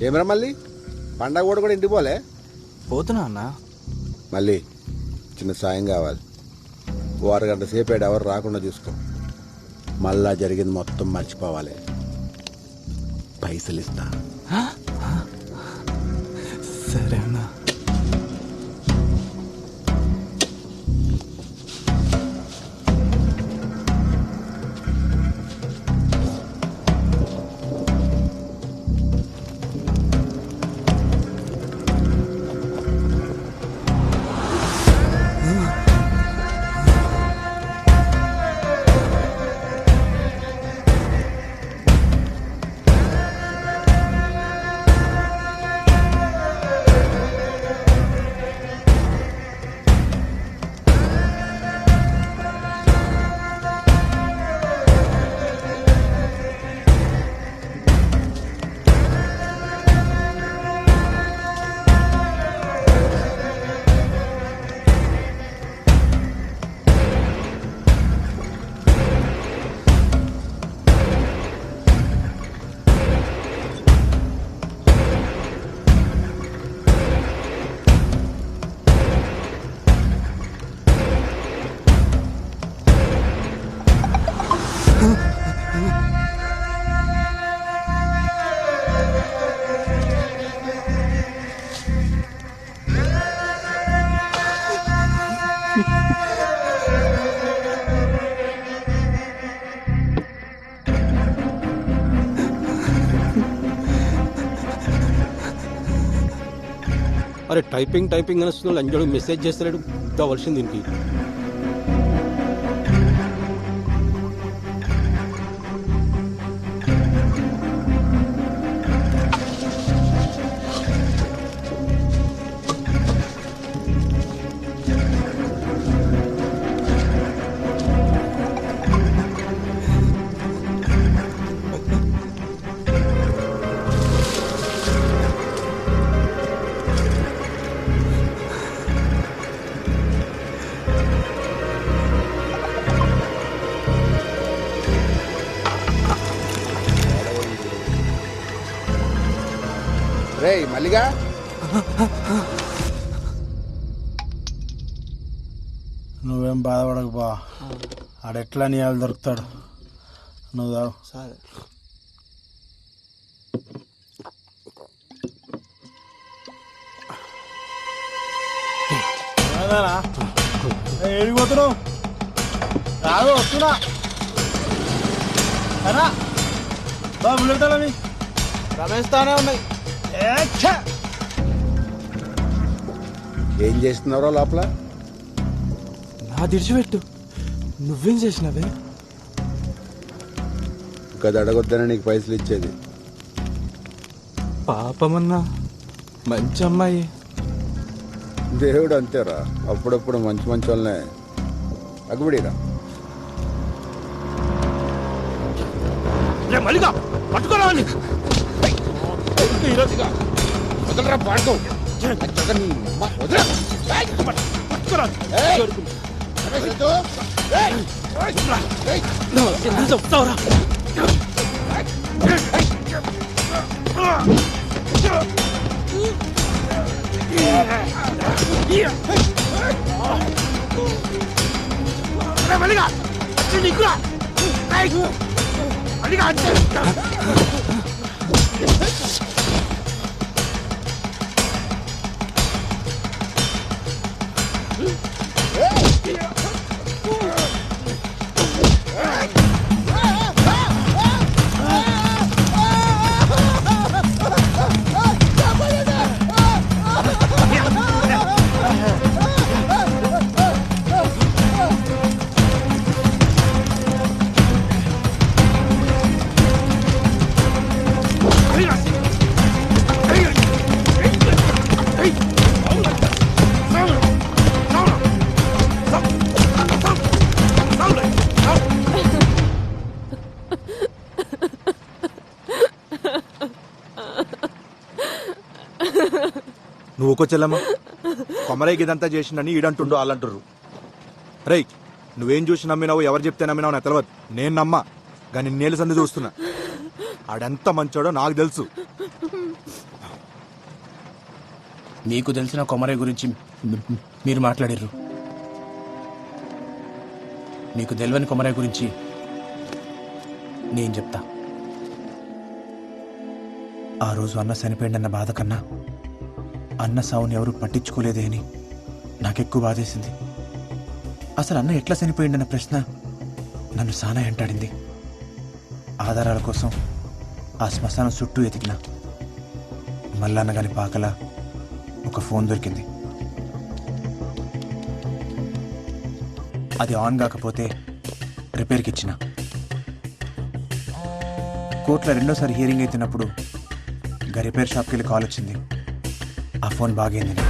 ఏమరా మళ్ళీ పండగ కూడా ఇంటికి పోలే? పోతున్నా అన్నా. మళ్ళీ చిన్న సాయం కావాలి. ఓ అరగంట సేపు ఎవరు రాకుండా చూసుకో. మళ్ళా జరిగింది మొత్తం మర్చిపోవాలి. పైసలు ఇస్తా. సరే అన్నా. అరే టైపింగ్ టైపింగ్ అని వస్తుంది. అంజడు మెసేజ్ చేస్తలేడు. కావాల్సింది దీనికి. రే మల్లిగా, నువ్వేం బాధపడకు బా. ఆడెట్లా నీళ్ళు దొరుకుతాడు. నువ్వు తాగు. సరే. ఏడిపోతున్నావు? రాదు, వస్తున్నా. అన్నా బా బుల్లెట్టాలని రమేస్తానే ఉన్నాయి. ఏం చేస్తున్నారో లోపల? నా దిడిచిపెట్టు. నువ్వేం చేసినావే? గది అడగొద్దనే నీకు పైసలు ఇచ్చేది. పాపమన్నా, మంచి అమ్మాయి. దేవుడు అంతేరా, అప్పుడప్పుడు మంచి మంచి వాళ్ళనే అగ్గుబడిరా. మల్లిగా పట్టుకోరా ఈరోజుగా వదలరా. పాడుకో చెప్తావురా. మల్లిగా నీకురా. మల్లిగా అంతే. నువ్వు ఒక చెల్లమ్మ కొమరైకి ఇదంతా చేసిందని ఈడంటుండు వాళ్ళంటుర్రు. రేయ్, నువ్వేం చూసి నమ్మినావు, ఎవరు చెప్తే నమ్మినావు నాకు తెలియదు. నేను నమ్మా, కానీ నేలు సంది చూస్తున్నా. ఆడెంత మంచోడో నాకు తెలుసు. మీకు తెలిసిన కొమరయ్య గురించి మీరు మాట్లాడిర్రు. మీకు తెలియని కొమరయ్య గురించి నేను చెప్తా. ఆ రోజు అన్న చనిపోయిందన్న బాధ కన్నా అన్న సావుని ఎవరు పట్టించుకోలేదే అని నాకెక్కువ బాధేసింది. అసలు అన్న ఎట్లా చనిపోయిందన్న ప్రశ్న నన్ను సానా వెంటాడింది. ఆధారాల కోసం ఆ శ్మశానం చుట్టూ ఎతికిన. మల్లన్న గారి పాకల ఒక ఫోన్ దొరికింది. అది ఆన్ కాకపోతే రిపేర్కి ఇచ్చిన. కోర్టులో రెండోసారి హియరింగ్ అవుతున్నప్పుడు గా రిపేర్ షాప్కి వెళ్ళి కాల్ వచ్చింది. ఆ ఫోన్ బాగైంది.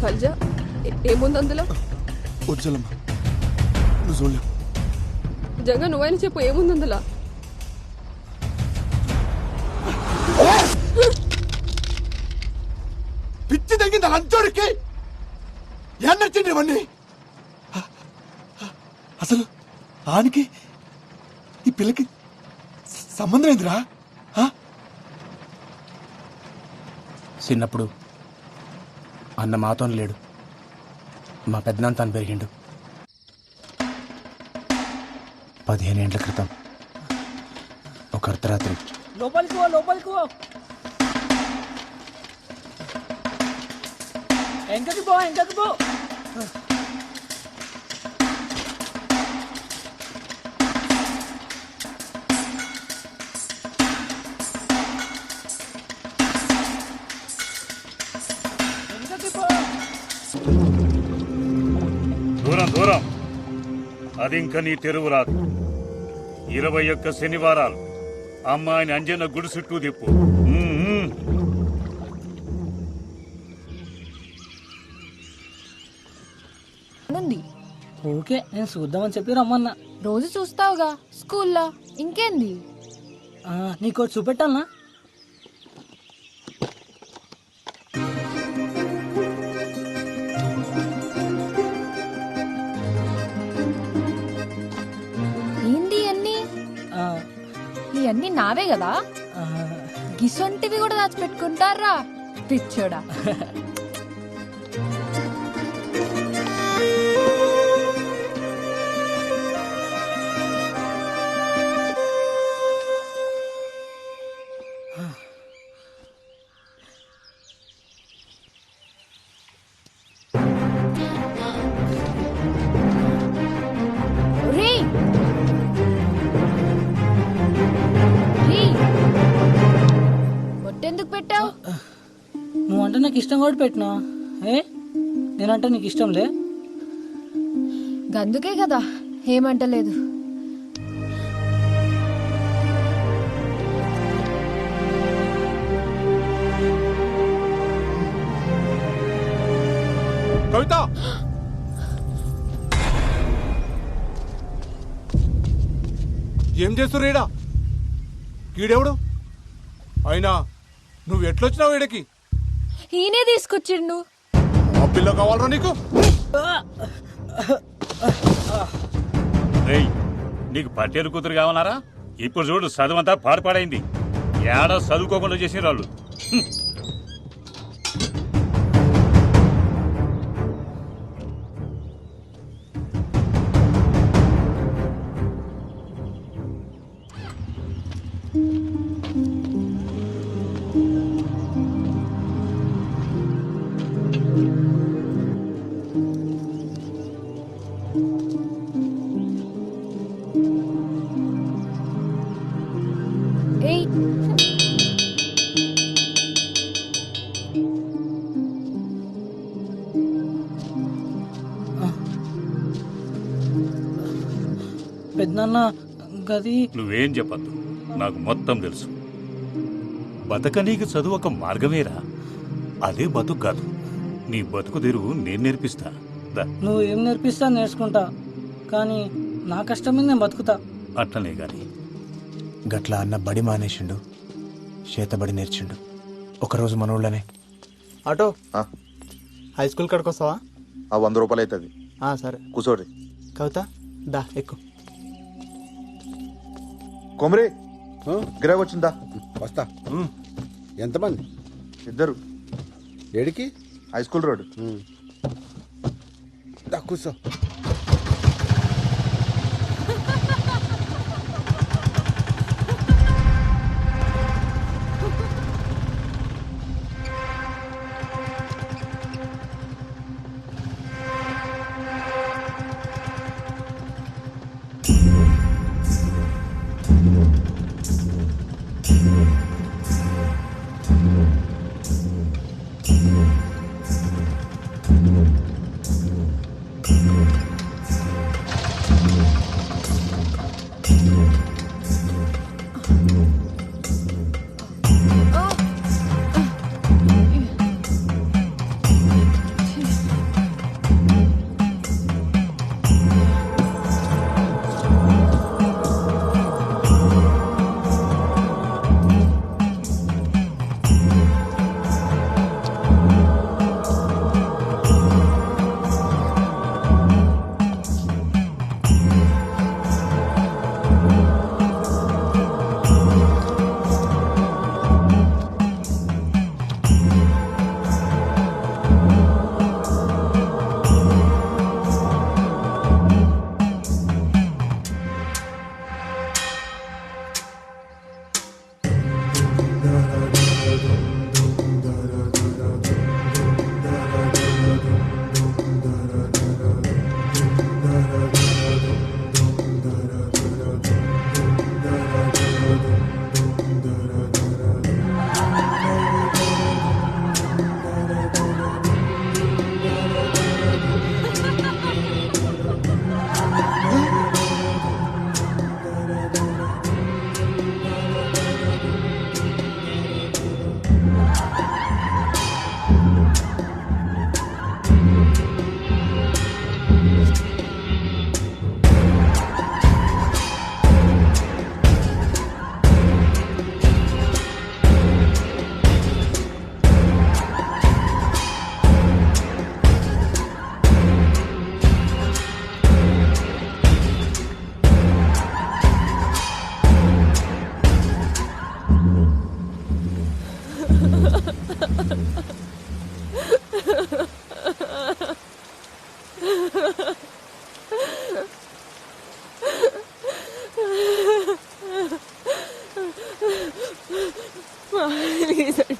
పంజా ఏముంది అందులో? వచ్చలమ్మా నువ్వు చూడలేవు. నిజంగా నువ్వైనా చెప్పు, ఏముంది అందులో? పిచ్చి తగ్గింది లంచోడికి. ఏం నచ్చింది ఇవన్నీ? అసలు ఆనికి ఈ పిల్లకి సంబంధం ఏందిరా? చిన్నప్పుడు అన్న మాతో లేడు, మా పెద్దనాన్న పెరిగిండు. 15 ఏళ్ల క్రితం ఒక అర్ధరాత్రి లోపలికి ఎంకకి పో దూరం అది ఇంక నీ తెరువు రాదు. 21 శనివారాలు అమ్మాయిని అంజన్న గుడి చుట్టూ తిప్పు. ఓకే, నేను చూద్దామని చెప్పి రమ్మన్నా. రోజు చూస్తావుగా స్కూల్లో, ఇంకేంది? నీకోటి చూపెట్టాలనా? ఏంది అన్ని? ఇవన్నీ నావే కదా? గిసొంటివి కూడా దాచిపెట్టుకుంటారా పిచ్చోడా? ఎందుకు పెట్టావు? నువ్వంటే నాకు ఇష్టం కూడా పెట్టినా. నేనంటే నీకు ఇష్టం లే? గందుకే కదా ఏమంటలేదు. కవిత, ఏం చేస్తుర్రు ఈడ? ఈడెవడు? అయినా నువ్వు ఎట్లొచ్చినావు ఈడకి? ఈయనే తీసుకొచ్చిండు. ఆ పిల్ల కావాలరా నీకు? రేయ్, నీకు పట్టేరు కూతురు కావాలరా? ఇప్పుడు చూడు, చదువంతా పాడుపాడైంది. ఏడా చదువుకోకుండా చేసిన వాళ్ళు. పెద్దనాన్న గది. నువ్వేం చెప్పద్దు, నాకు మొత్తం తెలుసు. బతక నీకు చదువు ఒక మార్గమేరా, అదే బతుకు కాదు. నీ బతుకు తెరువు నేను నేర్పిస్తా. నువ్వు ఏం నేర్పిస్తా నేర్చుకుంటా, కానీ నా కష్టం మీద నేను బతుకుతా. అట్లనే గాని గట్ల అన్న బడి మానేసిండు, చేతబడి నేర్చిండు. ఒకరోజు మన ఊళ్ళోనే ఆటో హై స్కూల్ కాడికి వస్తావా? 100 రూపాయలు అవుతుంది. సరే కూర్చోరి. కవిత దా ఎక్కు. కొమరే ఆ? గిరాక్ వచ్చిందా? వస్తా. ఎంతమంది? 2. ఏడికి? High school road. దా కూర్చో.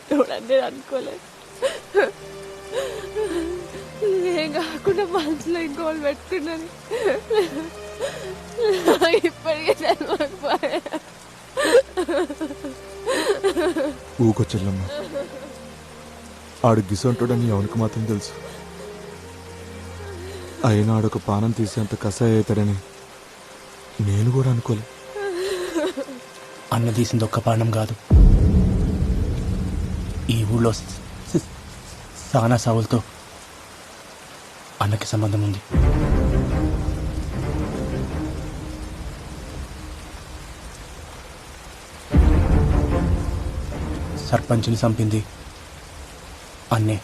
చూడండి అనుకోలేదు. ఏం కాకుండా మనసులో ఇంకోళ్ళు పెట్టుకున్నది ఇప్పటికే చదవకపోయా. ఊకో చెల్లమ్మ, ఆడు గిసంటాడని ఎవరికి మాత్రం తెలుసు. అయినా ఆడొక పానం తీసేంత కసాయి అవుతాడని నేను కూడా అనుకోలే. అన్న తీసింది ఒక్క పానం కాదు, ఈ ఊళ్ళో సానా సావులతో అన్నకి సంబంధం ఉంది. సర్పంచ్ని చంపింది అన్నే.